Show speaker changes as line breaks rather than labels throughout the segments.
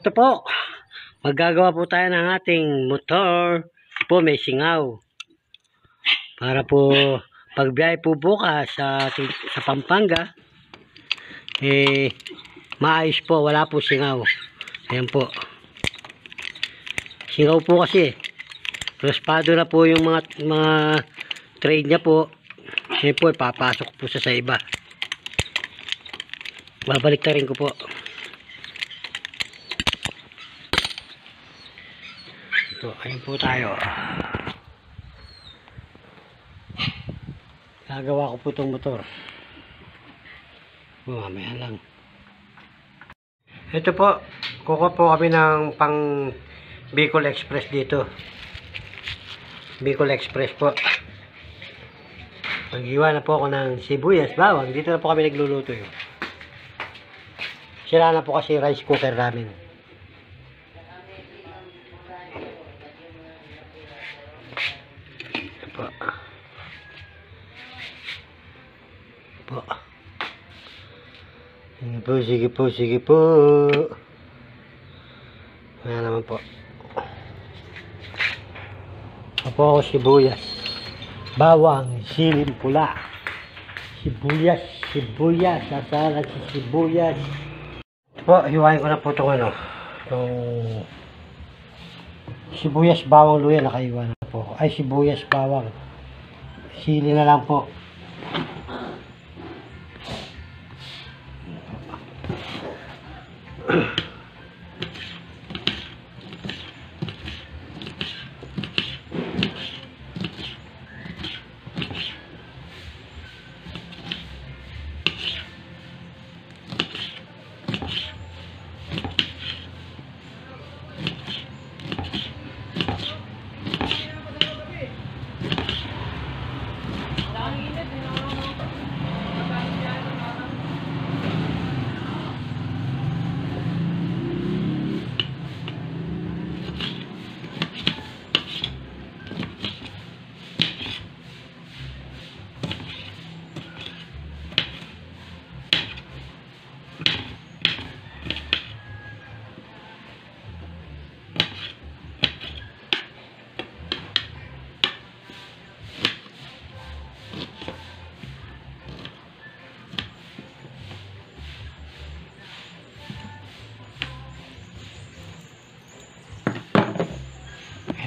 Ito po, maggagawa po tayo ng ating motor. Po may singaw. Para po pagbiyahe po bukas sa Pampanga, maayos po, wala po singaw. Ayan po. Singaw po kasi. Raspado na po yung mga trade niya po. Ayan po, papasok po sa iba. Babalik na rin ko po. Ito, ayun po tayo. Gagawa ko po itong motor. Mamaya lang. Ito po, kukuha po kami ng pang Bicol Express dito. Bicol Express po. Mag-iwan na po ako ng sibuyas, bawang. Dito na po kami nagluluto yun. Sira na po kasi rice cooker namin. Ito po. Po. Sige po, sige po. Ayan naman po. Apo ako sibuyas, bawang, siling pula, sibuyas, sasala si sibuyas. Ito po, hiwain ko na po itong itong sibuyas, bawang, luya, nakaiwan na po. Ay, sibuyas, bawang, sili na lang po.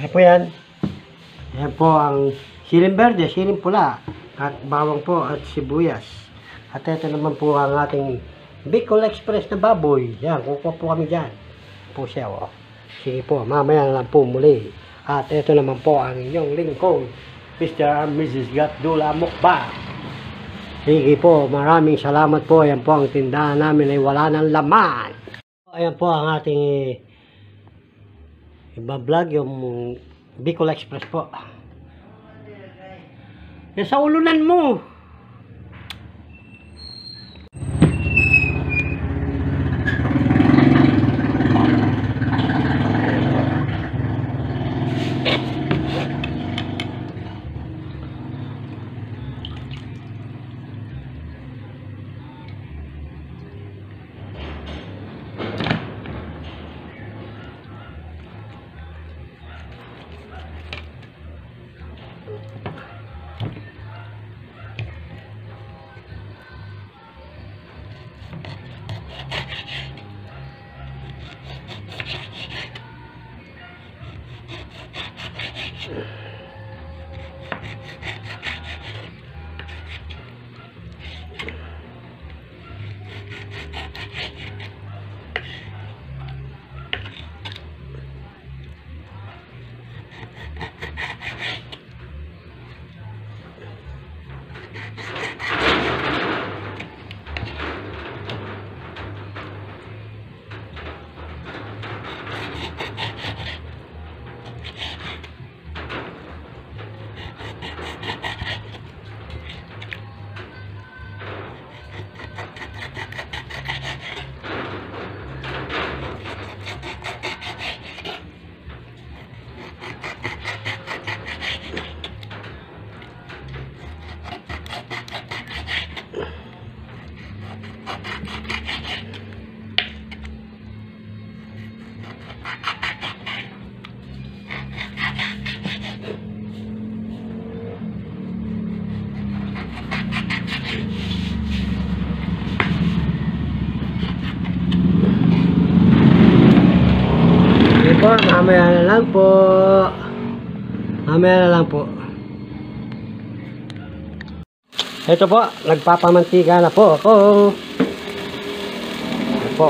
Ayan po yan. Ayan po ang siling berde, siling pula, at bawang po at sibuyas. At ito naman po ang ating Bicol Express na baboy. Yan, kukuha po kami dyan. Po siya, oh. Sige po, mamaya na lang po muli. At ito naman po ang inyong lingkod, Mr. and Mrs. Gatdula Mukbang. Sige po, maraming salamat po. Ayan po ang tindahan namin ay wala ng laman. Ayan po ang ating iba-vlog, yung Bicol Express po. Yan sa ulunan mo. Sige po, mamaya na lang po. Mamaya na lang po. Ito po, nagpapamantika na po ako. Ito po.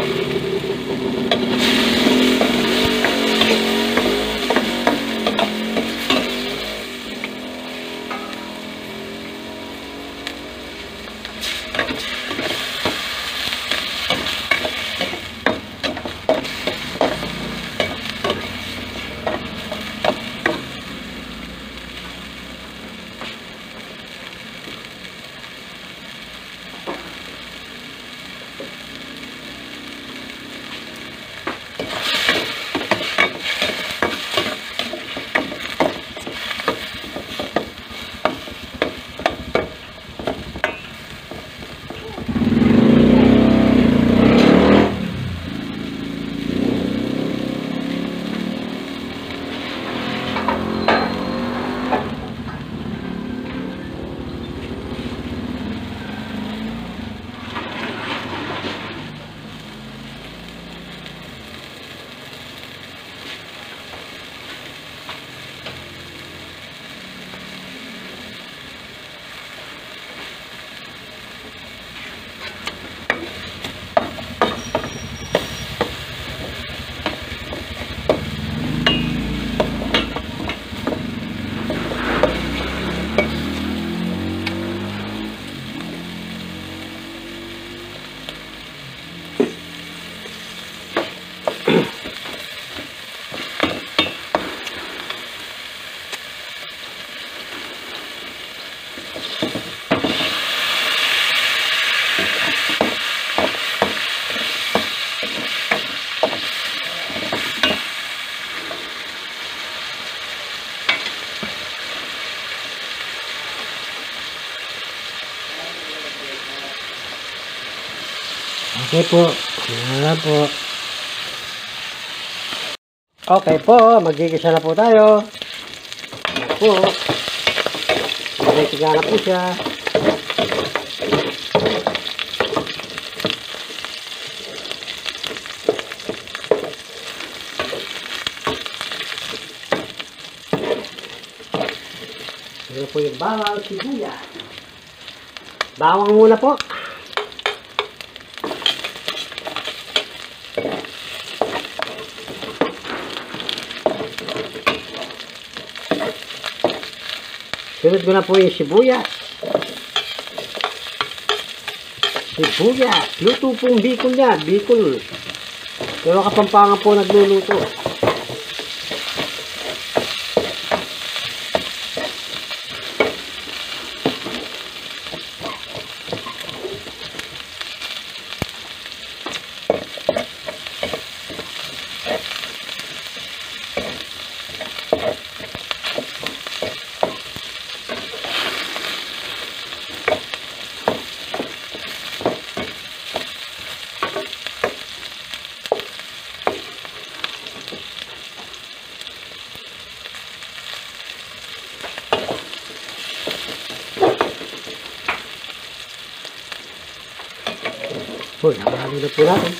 Okay po. Yan po. Okay po. Magigisa na po tayo. Yan po. Magigisa na po siya. Yan po yung bawang sibuyas. Bawang muna po. Sunod ko na po yung sibuyas. Sibuyas. Luto pong Bicol niya. Bicol. Pero Kapampangan po nagluluto. Uy, nakahalo na po natin.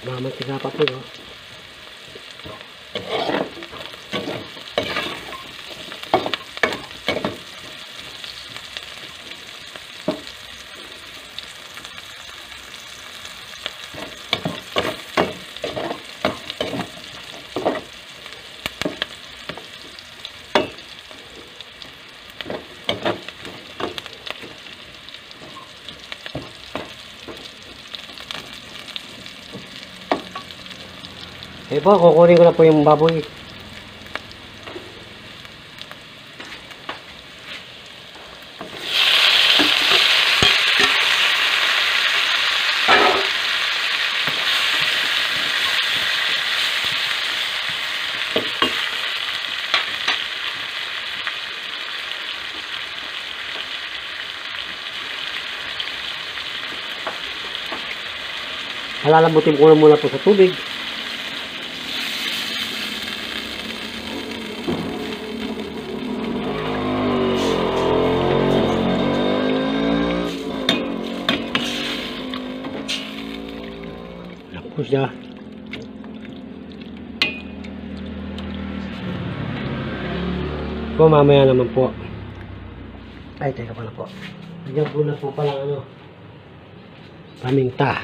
Mamantika pa po, no? Eh po, kukunin ko na po yung baboy. Malalambutin ko na muna po sa tubig. Tapos na. Po, mamaya naman po. Ay, teka pala po. Lagyan ko na po palang paminta.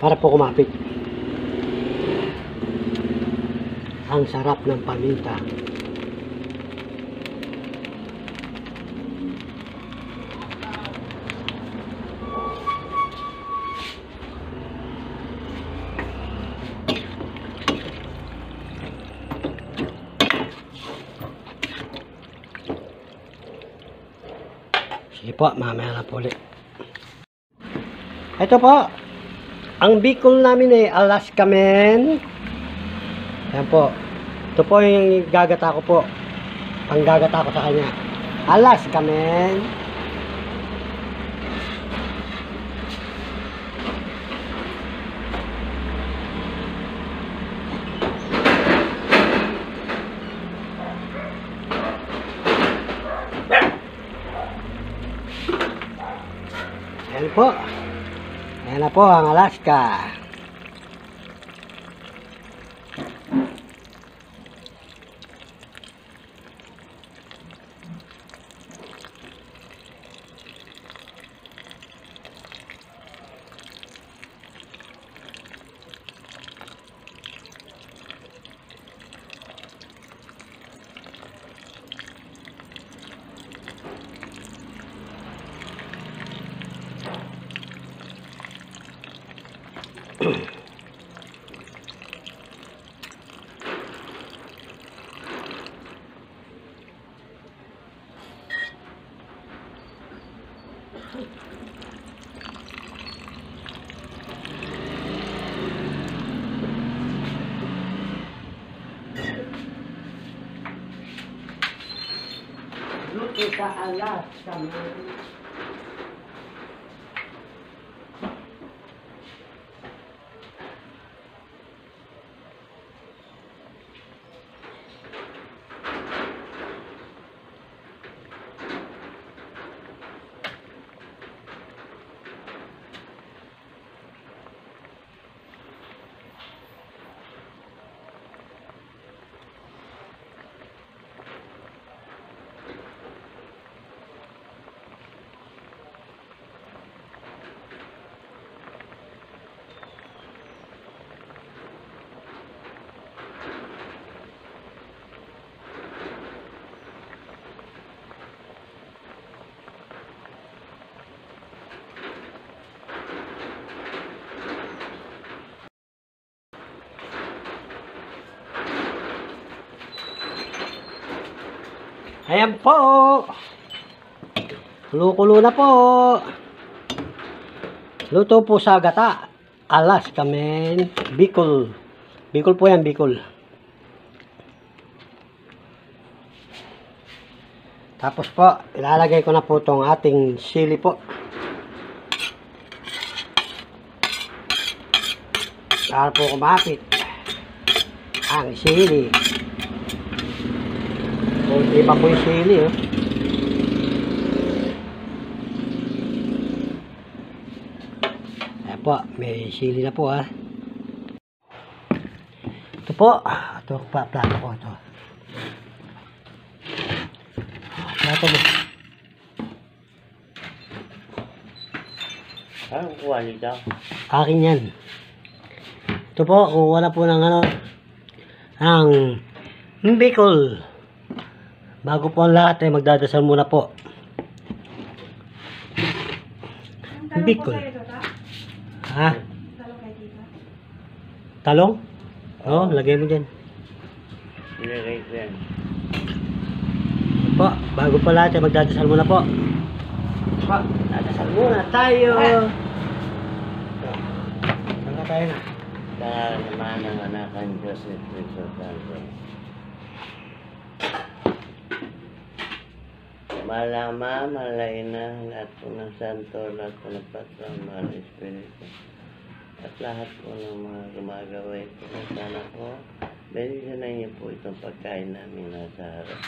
Para po kumapit. Ang sarap ng paminta. Sige po, mamaya na po ulit. Ito po, ang Bicol namin ay Alaska men. Ayan po. Ito po yung gagata ko po. Panggagata ko sa kanya. Alaska men. Ayan po. Ayan na po ang Alaska. Luto sa Alaska men. Ayan po. Kulo-kulo na po. Luto po sa gata. Alaska men. Bicol. Bicol po yan, Bicol. Tapos po, ilalagay ko na po itong ating sili po. Para po kumapit ang sili. Kunti pa po yung sili, oh. Ayan po, may sili na po, ah. Ito po, ito pa, plato ko, ito. Plato mo.
Anong kuha nito?
Akin yan. Ito po, kuha na po ng ang Bicol. Bago po ang lahat ay magdadasal muna po. Bicol. Ha? Talong? Oo, lagay mo dyan.
Ilagay ko yan.
Po, bago po lahat ay magdadasal muna po. Po, dadasal muna tayo. Saan ka tayo na?
Sa naman ng anak ng Diyos at Cristo Santo. Malama, malaina, lahat po ng santo, lahat po ng patron, mga espiritu. At lahat po ng mga gumagawa ito. Sana po, benigyan na niyo po itong pagkain namin nasa harap.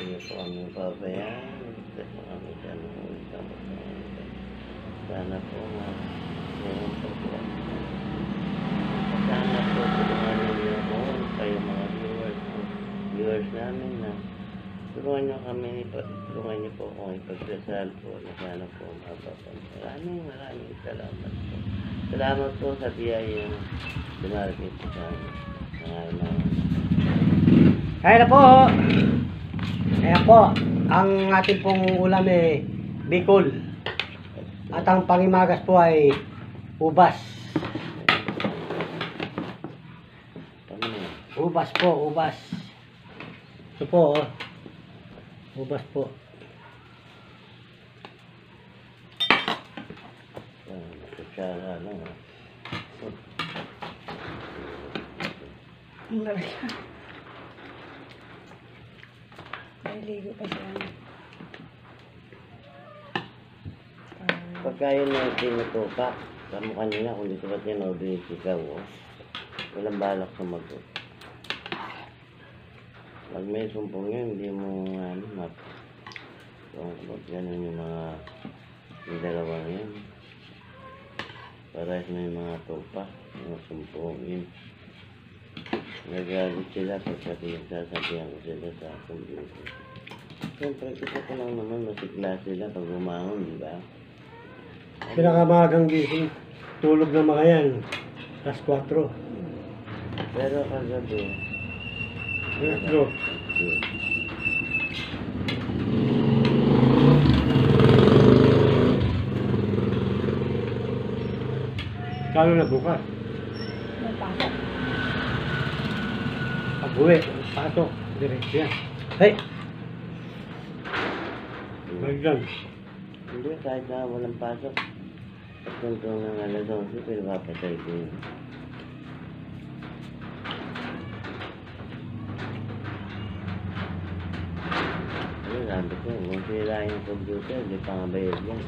Hindi po kami pabayaan. Hindi po kami sa nung sana po, meron po po. Sana po, tulungan niyo po kayo mga viewers namin na tulungan niyo kami, tulungan niyo po kung ipagdasal po na sana po maraming salamat po. Salamat po sa biyayang dumarating po sa amin.
Kaya na po. Kaya po, ang ating pong ulam ay bicol. At ang pangimagas po ay ubas. Ubas po, ubas. Ito po, oh. Ubas po.
Kutsara lang.
Ang lalaki. Naliligo pa siya.
Pagka yun na tinutupak, kamo kanina kung dito ba tinodo yung sikaw, oh. Walang balak sumagot. Pag may sumpong yun, hindi mo map. So, pag ganun yung yung dalawang yun. Parehas na yung mga tupa, mga sumpong yun. Nagalit sila pagkati sasabihan ko sila sa computer. Siyempre, kita ko lang naman masigla sila pag umangon, di ba?
Pinakamagang gising. Tulog na mga yan. Alas 4.
Pero kagabi,
Let's Kalo na bukas.
May pasok.
Pag-uwi, pasok. Diretso yan. Hey! Bagdan.
hindi, kahit na walang pasok. Pagkuntong ng alas 11, pero papatay din. Ano, sabi ko, kung sila yung computer, di pa nga bayad yan.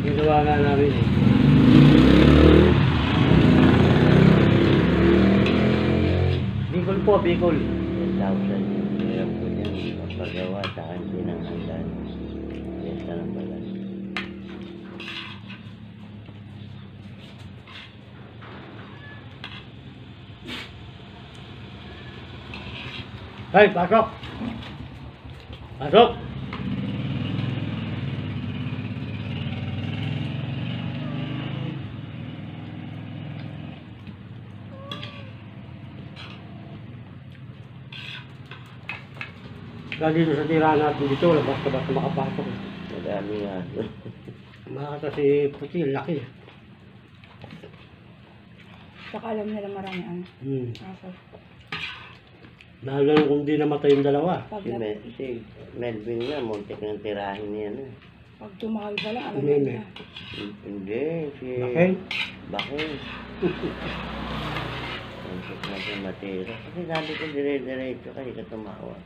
Ginawa nga namin eh. Bicol po, Bicol.
10,000 yung hirap ko dyan. Paggawa, saka hindi nang handaan. Yes, na lang pala.
Hey, pasok! Pasok! Dahil dito sa tirahan natin dito, basta makapasok.
Madami nga.
Makakata si Puti, laki.
Saka alam nila marami ano. Kaso,
Lalo na kung di namatay yung dalawa.
pag,
Si Melvin nga, muntik ng tirahin niya na.
pag tumahal pa lang, alam
Hindi,
nila.
Hindi, si...
Bakit?
Bakit? Muntik na siya matira. Kasi sabi ko dire-diretso kasi ka tumawa.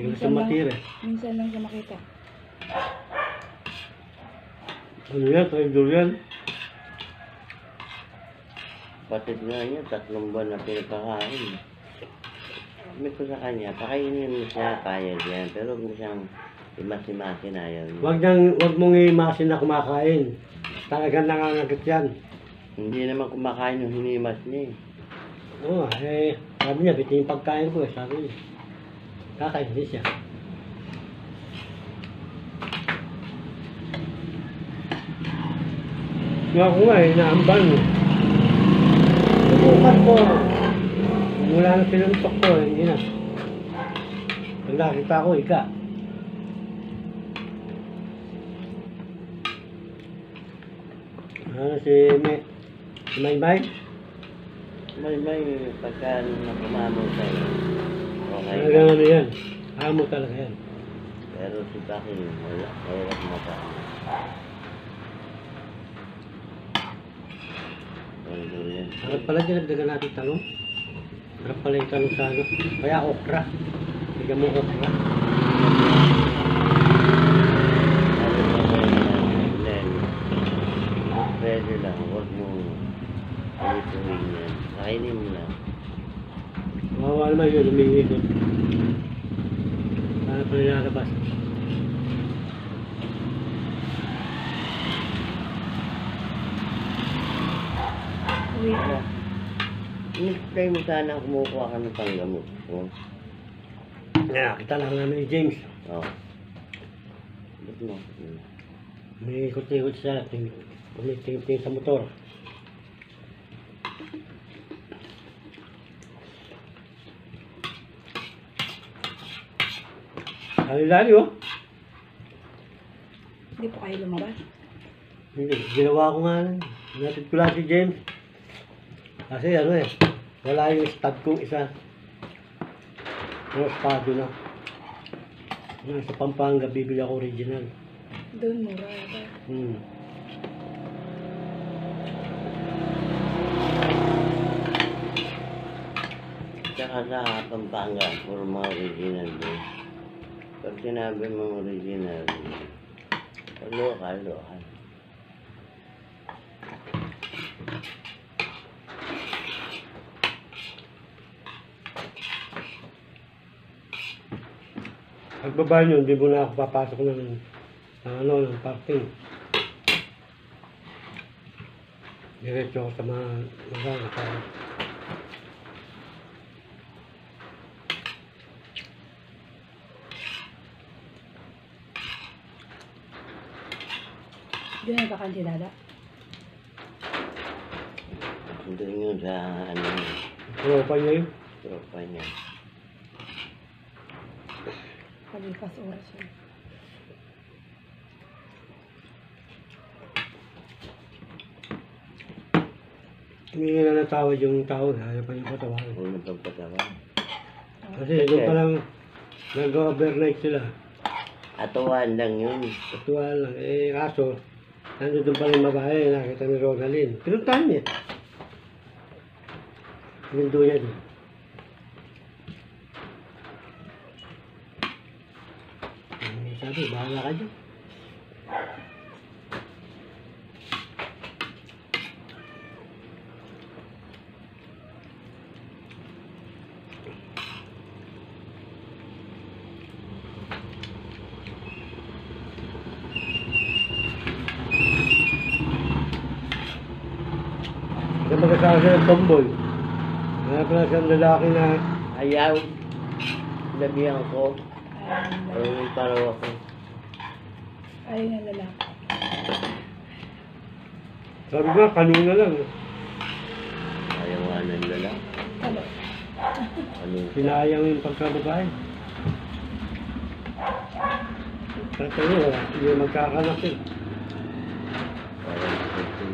Hindi gusto matira.
Minsan lang siya makita.
Ano yan? Traitor yan?
Patid nga niya, 3 buwan na pinapakain. Sabi ko sa kanya, pakainin mo siya, kaya yan. Pero huwag mo siyang imasi-masi na yun.
Wag mong imasin na kumakain. Talagang nangangagat yan.
Hindi naman kumakain yung hinimas niya eh.
Oo, sabi niya, bitin yung pagkain ko eh, sabi niya. Kakain din siya. Nga ako nga eh, naambang eh. Subukan ko. Mula na sinuntok ko, hindi na. Pag nakita ko, ika. Ano si Maymay?
May pagka nakumamo sa'yo. Okay.
Talagang ano yan. Amo talaga yan.
Pero si Baki, wala. Hirap mata. Pero yan.
Harap pala dinagdagan natin tanong. Harap pala yung tanong sa ano. Kaya okra. gamukok nga.
Sabi mo ko yan, Len, pwede lang, huwag mo alituhin yan. Kainin mo lang.
Mawawa naman yun, umiikot. Paano pa nilalabas?
Uwi ko.
Try mo sana kumukuha ka ng panggamot.
Nakakita lang namin ni James.
Oo. Ba't mo?
May ikot-ikot siya, tumitingin sa motor. Lali oh.
Hindi po kayo lumabas.
Hindi, ginawa ko nga. Natid ko lang si James. Kasi ano eh, wala yung stud kong isa. Rospado na. Sa Pampanga, bibili ako original.
Doon mura yata.
Tsaka sa Pampanga, puro mga original doon. Pag sinabi mong original, lokal.
Pagbaba nyo, hindi mo na ako papasok ng parking. Diretso ako sa mga para.
Doon nagkakantidada.
Doon yun sa
Tropa niya yun.
tropa niya.
Palipas oras yun.
Hindi na natawad yung tao, ayaw pa yung patawarin.
Kung napagpatawa.
Kasi doon pa lang nag-overnight sila.
Atuan lang yun.
Patuwa lang. Eh kaso, nandun pa lang babae, nakita ni Ronaline. Pinuntahan niya. Pinundo niya doon. Sabi, bahala ka dyan. Kaya magkasama siya ng tomboy. Hanap na siyang lalaki na
Ayaw. Labihan ko. Marunong paro ako.
Ayaw na lalaki.
sabi nga, kanina lang.
Ayaw nga ng lalaki.
Ano?
Ano?
Sinayang yung pagkababae. Kasi yun, wala. Hindi magkakanak yun.
Parang ito.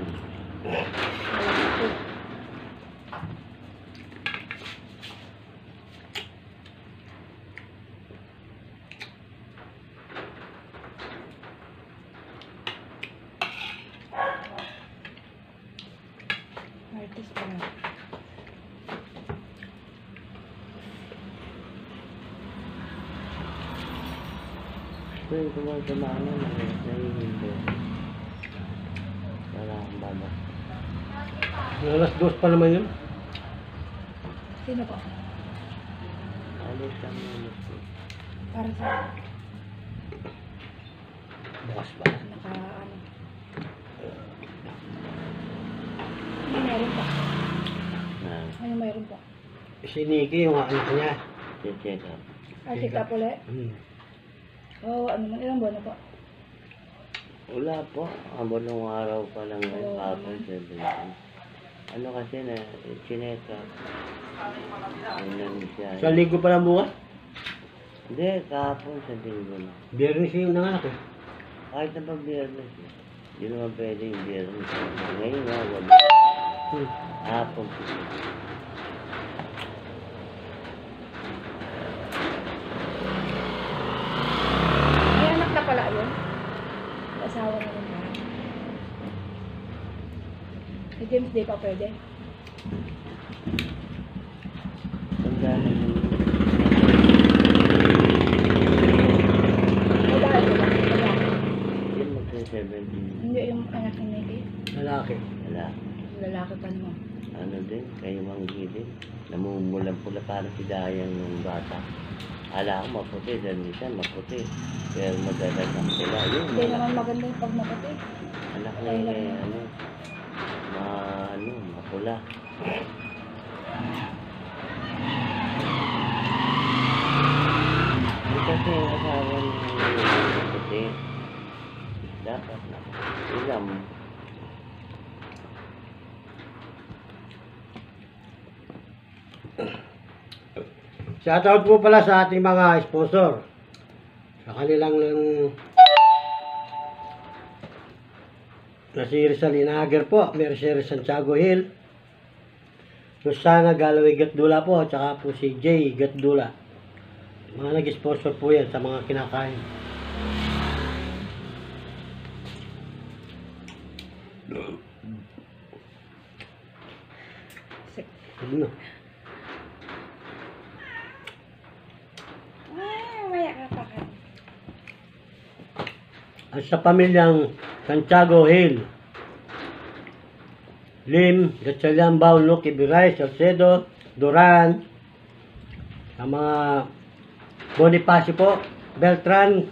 Artist pa lang.
Ito yung kumasama na nahihindi. Wala akong baba.
Alas 2 pa naman yun.
Sino po?
Alis ang ulit ko.
Para sa
Bukas pa.
naka ano. Ano meron pa?
Na,
Ano meron pa?
Si Nikki, yung anak niya.
check up.
Check up ulit? Oo, ano man, ilang buwan na po?
Wala po. Abalong araw pa lang
Oo,
ngayon. Hapon 7. Ano kasi na, check up. Ano siya.
Sa linggo pa lang bukas.
Hindi, kahapon sa linggo na.
Biyernes yung nanganak eh.
Kahit na pa biyernes eh. Hindi naman pwede yung biyernes. Ngayon nga, wala. Hapon.
May anak na pala yun? May asawa na rin pala. Si James Day pa pwede?
Tanda na yun. Pulang pula parang si Dayang nung bata. Ala ko maputi, dahil minsan maputi. Pero madalagang sila. Yun,
Hindi naman maganda yung pag maputi.
anak na yun eh, mapula. Hindi kasi yung asawa niya maputi. Dapat na. Ilam.
Shoutout po pala sa ating mga sponsor. Sa kanilang na si Rizal Inager po, Mercedes Santiago Hill, Susana Galaway Gatdula po, at saka po si Jay Gatdula. Mga nag-sponsor po yan sa mga kinakain. Ano?
Maya ka pa ka.
At sa pamilyang Santiago Hill, Lim, Gatchalian, Bauno, Kibiray, Salcedo, Duran, sa mga Bonifacio po, Beltran,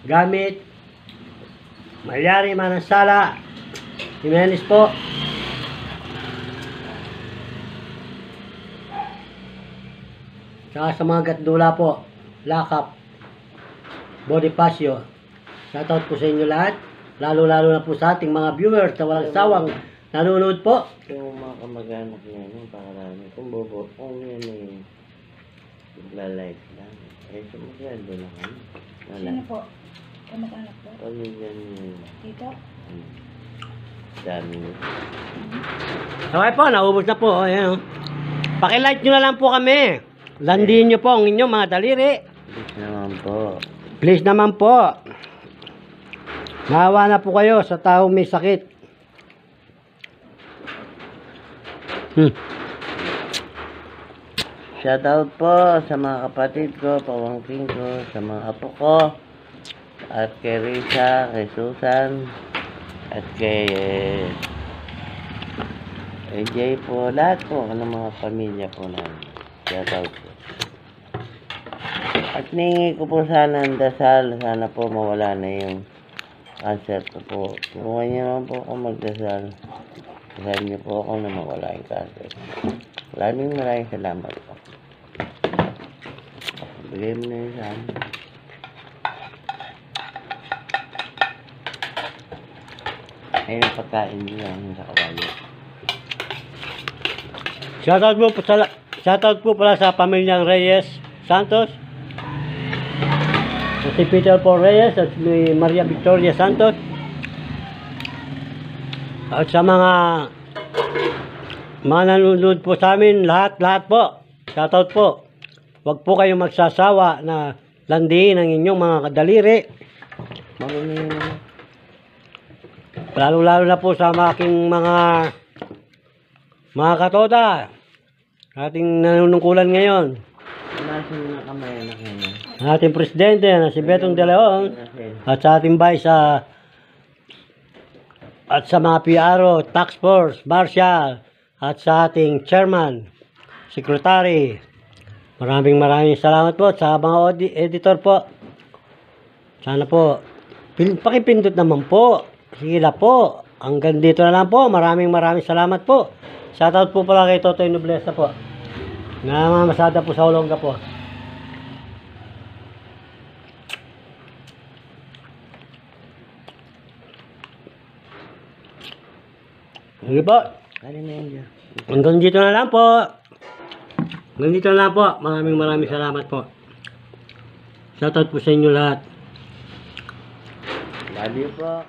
Gamit, Malyari, Manansala, Jimenez po, saka sa mga Gatdula po, Lakap, Bonifacio. Shoutout po sa inyo lahat. Lalo-lalo na po sa ating mga viewers na walang sawang nanonood po.
Yung mga kamag-anak niya, yung pakarami. Kung yan eh, nagla-live lang. Eh, sumagado na kami.
Sino po? Kamag-anak po?
Pamilya niya.
Dito?
Dami niya.
Okay po, naubos na po. Ayan, oh. Pakilike nyo na lang po kami. Landiin nyo po ang inyong mga daliri.
Please naman po.
Please naman po. Maawa na po kayo sa taong may sakit.
Shoutout po sa mga kapatid ko, pamangkin ko, sa mga apo ko, at kay Risa, kay Susan, at kay AJ po, lahat po ng mga pamilya po namin. Shoutout po. At ningi ko po sana ang dasal, sana po mawala na yung cancer ko po. Tulungan niyo naman po ako magdasal. Dasal niyo po ako na mawala yung cancer. Maraming salamat po. Bigay mo na yun sa amin. Ayun ang pagkain niyo lang sa kawayo.
Shoutout po pala sa pamilyang Reyes Santos. Si Peter Paul Reyes at si Maria Victoria Santos. At sa mga nanonood po sa amin, lahat po. Shoutout po. Huwag po kayong magsasawa na landiin ang inyong mga kadaliri. Lalo-lalo na po sa aking mga katoda. Ating nanunungkulan ngayon.
Nasin na kamay na kayo.
Ating presidente na si Betong De Leon. At sa ating vice at sa mga PRO, Task Force, Marshal, at sa ating chairman, secretary. Maraming salamat po sa mga editor po. Sana po, pakipindot naman po. Sila po. Hanggang dito na lang po. Maraming salamat po. Shoutout po pala kay Totoy Noblesa po. Namamasada po sa Olonga po. Sige po. Hanggang dito na lang po. Hanggang dito na lang po. Maraming salamat po. Shoutout po sa inyo lahat.
Love you po.